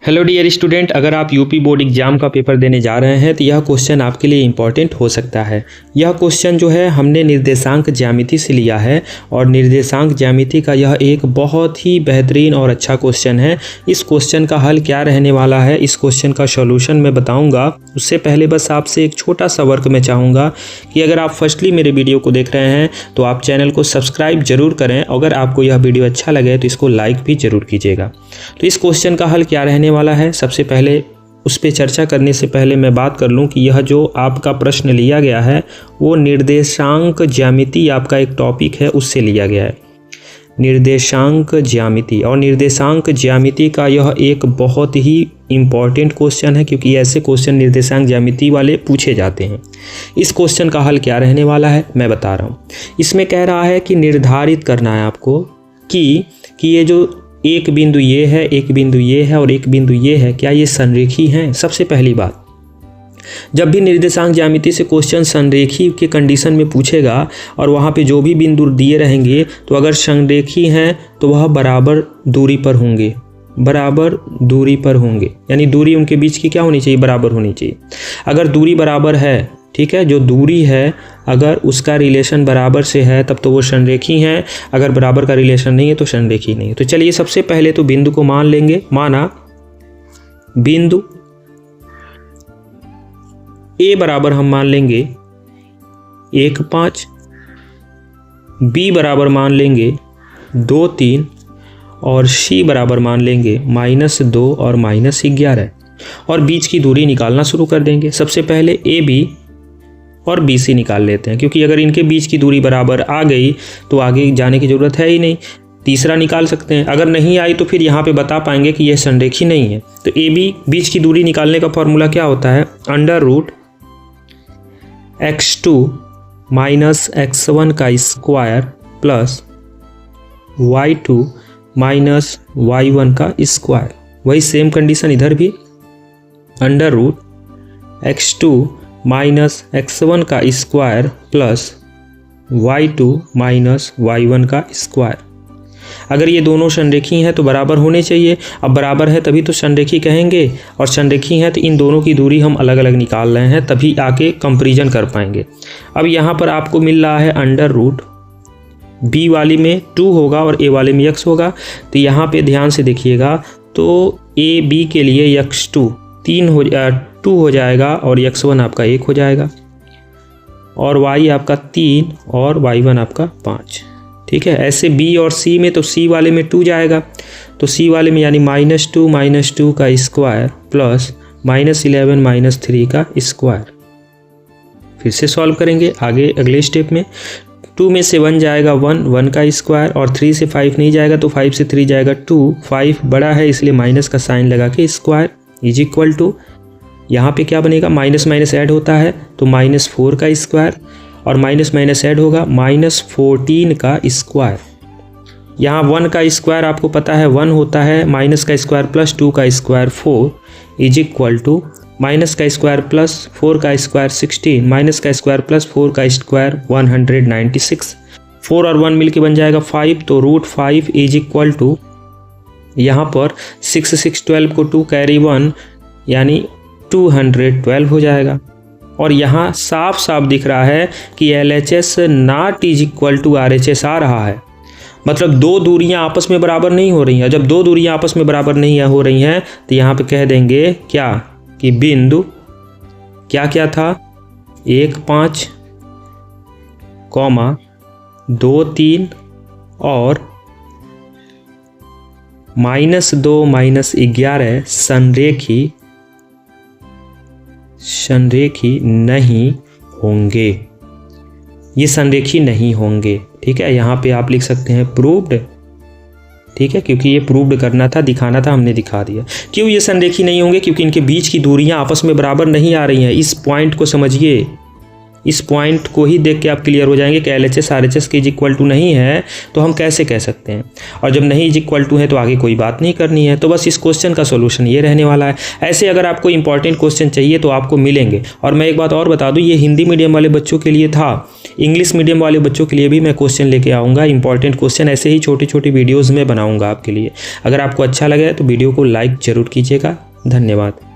Hello dear student, अगर आप UP board exam का पेपर देने जा रहे हैं तो यह क्वेश्चन आपके लिए इम्पॉर्टेंट हो सकता है। यह क्वेश्चन जो है हमने निर्देशांक ज्यामिति से लिया है और निर्देशांक ज्यामिति का यह एक बहुत ही बेहतरीन और अच्छा क्वेश्चन है। इस क्वेश्चन का हल क्या रहने वाला है, इस क्वेश्चन का सॉल्यूशन मैं बताऊंगा। उससे पहले बस आपसे एक छोटा सा वर्क मैं चाहूँगा कि अगर आप फर्स्टली मेरे वीडियो को देख रहे हैं तो आप चैनल को सब्सक्राइब जरूर करें। अगर आपको यह वीडियो अच्छा लगे तो इसको लाइक भी ज़रूर कीजिएगा। तो इस क्वेश्चन का हल क्या रहने वाला है, सबसे पहले उस पर चर्चा करने से पहले मैं बात कर लूं कि यह जो आपका प्रश्न लिया गया है वो निर्देशांक ज्यामिति आपका एक टॉपिक है, उससे लिया गया है। निर्देशांक ज्यामिति और निर्देशांक ज्यामिति का यह एक बहुत ही इम्पॉर्टेंट क्वेश्चन है, क्योंकि ऐसे क्वेश्चन निर्देशांक ज्यामिति वाले पूछे जाते हैं। इस क्वेश्चन का हल क्या रहने वाला है मैं बता रहा हूँ। इसमें कह रहा है कि निर्धारित करना है आपको कि ये जो एक बिंदु ये है, एक बिंदु ये है और एक बिंदु ये है, क्या ये संरेखी हैं। सबसे पहली बात, जब भी निर्देशांक ज्यामिति से क्वेश्चन संरेखी के कंडीशन में पूछेगा और वहाँ पे जो भी बिंदु दिए रहेंगे तो अगर संरेखी हैं तो वह बराबर दूरी पर होंगे, बराबर दूरी पर होंगे, यानी दूरी उनके बीच की क्या होनी चाहिए, बराबर होनी चाहिए। अगर दूरी बराबर है, ठीक है, जो दूरी है अगर उसका रिलेशन बराबर से है तब तो वो संरेखी हैं, अगर बराबर का रिलेशन नहीं है तो संरेखी नहीं है। तो चलिए सबसे पहले तो बिंदु को मान लेंगे। माना बिंदु ए बराबर हम मान लेंगे 1, 5, बी बराबर मान लेंगे 2, 3 और सी बराबर मान लेंगे -2 और -11 और बीच की दूरी निकालना शुरू कर देंगे। सबसे पहले ए बी और बी सी निकाल लेते हैं, क्योंकि अगर इनके बीच की दूरी बराबर आ गई तो आगे जाने की ज़रूरत है ही नहीं। तीसरा निकाल सकते हैं, अगर नहीं आई तो फिर यहाँ पे बता पाएंगे कि यह संरेखी नहीं है। तो ए बी बीच की दूरी निकालने का फॉर्मूला क्या होता है, √x2 - x1 का स्क्वायर प्लस y2 - y1 का स्क्वायर। वही सेम कंडीशन इधर भी, √x2 - x1 का स्क्वायर प्लस y2 - y1 का स्क्वायर। अगर ये दोनों संरेखी हैं तो बराबर होने चाहिए। अब बराबर है तभी तो संरेखी कहेंगे, और संरेखी हैं तो इन दोनों की दूरी हम अलग अलग निकाल रहे हैं, तभी आके कंपैरिजन कर पाएंगे। अब यहाँ पर आपको मिल रहा है बी वाली में 2 होगा और ए वाले में x होगा। तो यहाँ पे ध्यान से देखिएगा तो ए बी के लिए x2 2 हो जाएगा और x1 आपका 1 हो जाएगा और y आपका 3 और y1 आपका 5। ठीक है, ऐसे b और c में तो c वाले में 2 जाएगा, तो c वाले में यानी -2 का स्क्वायर प्लस -11 - 3 का स्क्वायर। फिर से सॉल्व करेंगे आगे अगले स्टेप में। 2 में से 1 जाएगा 1 का स्क्वायर और 3 से 5 नहीं जाएगा तो 5 से 3 जाएगा 2। 5 बड़ा है इसलिए माइनस का साइन लगा के स्क्वायर इज इक्वल टू, यहाँ पे क्या बनेगा, माइनस ऐड होता है तो -4 का स्क्वायर और माइनस ऐड होगा -14 का स्क्वायर। यहाँ 1 का स्क्वायर आपको पता है 1 होता है, माइनस का स्क्वायर प्लस 2 का square 4 is equal to minus का स्क्वायर प्लस 4 का स्क्वायर 16, माइनस का स्क्वायर प्लस 4 का स्क्वायर 196। 4 और 1 मिलके बन जाएगा 5, तो √5 इज इक्वल टू, यहाँ पर 6 6 12 को 2 कैरी 1 यानी 212 हो जाएगा। और यहाँ साफ साफ दिख रहा है कि LHS not is equal to RHS आ रहा है, मतलब दो दूरियां आपस में बराबर नहीं हो रही हैं। जब दो दूरियां आपस में बराबर नहीं हो रही हैं तो यहाँ पे कह देंगे क्या कि बिंदु क्या क्या था, 1, 5, 2, 3 और -2 - 11 संरेखी नहीं होंगे, ये संरेखी नहीं होंगे। ठीक है, यहाँ पे आप लिख सकते हैं प्रूव्ड। ठीक है, क्योंकि ये प्रूव्ड करना था, दिखाना था, हमने दिखा दिया। क्यों ये संरेखी नहीं होंगे, क्योंकि इनके बीच की दूरियां आपस में बराबर नहीं आ रही हैं। इस पॉइंट को समझिए, इस पॉइंट को ही देख के आप क्लियर हो जाएंगे कि LHS RHS के इज इक्वल टू नहीं है तो हम कैसे कह सकते हैं, और जब नहीं इज इक्वल टू है तो आगे कोई बात नहीं करनी है। तो बस इस क्वेश्चन का सोल्यूशन ये रहने वाला है। ऐसे अगर आपको इंपॉर्टेंट क्वेश्चन चाहिए तो आपको मिलेंगे। और मैं एक बात और बता दूं, ये हिंदी मीडियम वाले बच्चों के लिए था, इंग्लिश मीडियम वाले बच्चों के लिए भी मैं क्वेश्चन लेके आऊँगा, इंपॉर्टेंट क्वेश्चन ऐसे ही छोटी छोटी वीडियोज़ में बनाऊँगा आपके लिए। अगर आपको अच्छा लगे तो वीडियो को लाइक ज़रूर कीजिएगा। धन्यवाद।